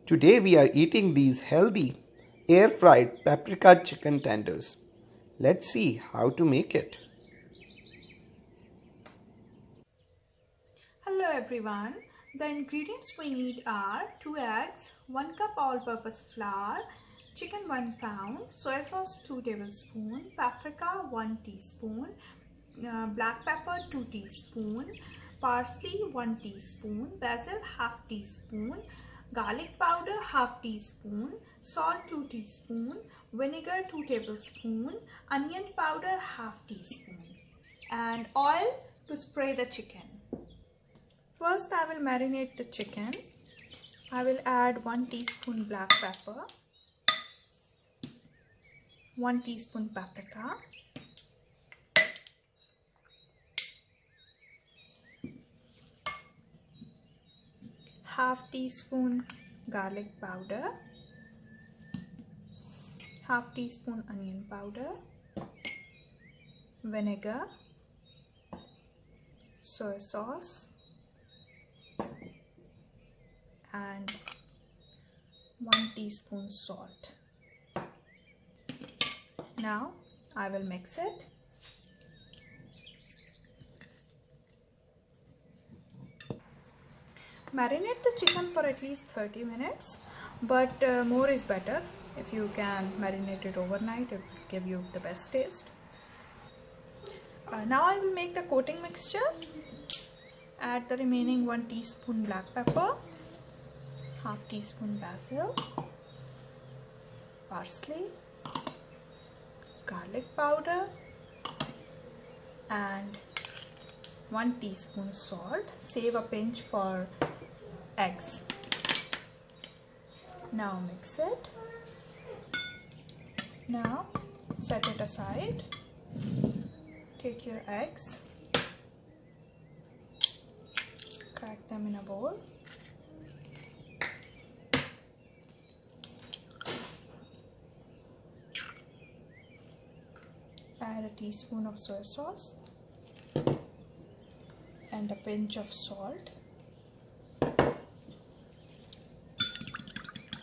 Today we are eating these healthy air-fried paprika chicken tenders. Let's see how to make it. Hello everyone. The ingredients we need are 2 eggs, 1 cup all-purpose flour, chicken 1 pound, soy sauce 2 tablespoons, paprika 1 teaspoon, black pepper 2 teaspoon, parsley 1 teaspoon, basil half teaspoon, garlic powder half teaspoon, salt 2 teaspoon, vinegar 2 tablespoon, onion powder half teaspoon, and oil to spray the chicken. First I will marinate the chicken. I will add 1 teaspoon black pepper, 1 teaspoon paprika, half teaspoon garlic powder, half teaspoon onion powder, vinegar, soy sauce, and 1 teaspoon salt. Now I will mix it. Marinate the chicken for at least 30 minutes, but more is better. If you can marinate it overnight, it will give you the best taste. Now I will make the coating mixture. Add the remaining 1 teaspoon black pepper, half teaspoon basil, parsley, garlic powder, and 1 teaspoon salt. Save a pinch for eggs. Now mix it. Now set it aside. Take your eggs, crack them in a bowl. Add a teaspoon of soy sauce and a pinch of salt.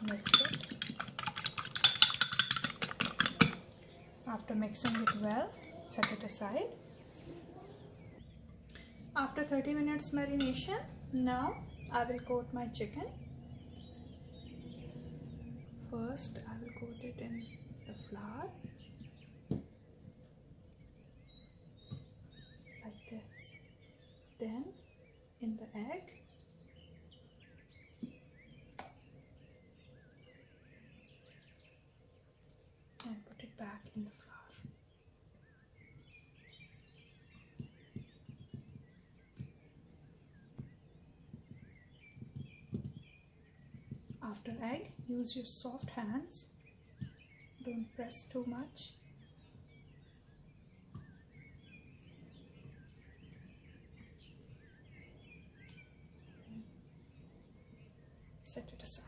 Mix it. After mixing it well, set it aside. After 30 minutes marination, now I will coat my chicken. First, I will coat it in the flour. Like this. Then in the egg. And put it back in the flour. After egg, use your soft hands. Don't press too much. Set it aside.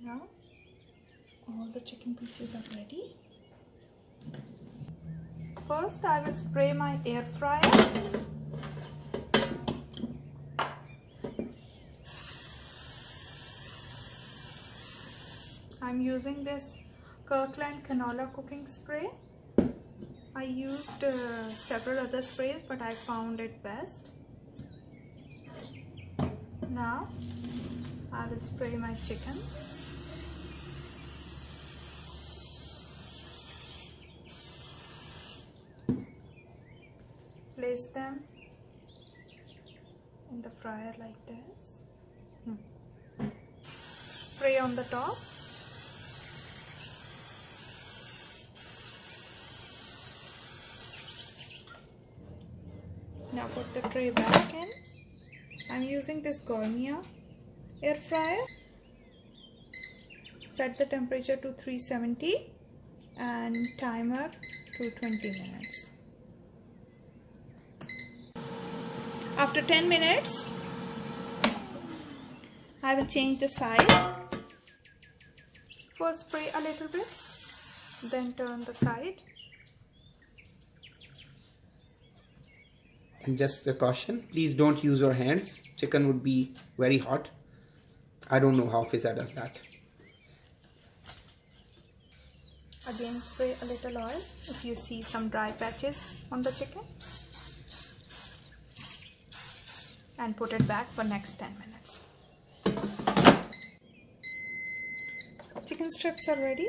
Now all the chicken pieces are ready. First I will spray my air fryer. I'm using this Kirkland canola cooking spray. I used several other sprays, but I found it best. Now I will spray my chicken. Place them in the fryer like this. Spray on the top. Now put the tray back in. I'm using this Gourmet air fryer. Set the temperature to 370 and timer to 20 minutes. After 10 minutes, I will change the side. First spray a little bit, then turn the side. And just a caution, please don't use your hands. Chicken would be very hot. I don't know how Fizza does that. Again spray a little oil if you see some dry patches on the chicken. And put it back for next 10 minutes. Chicken strips are ready.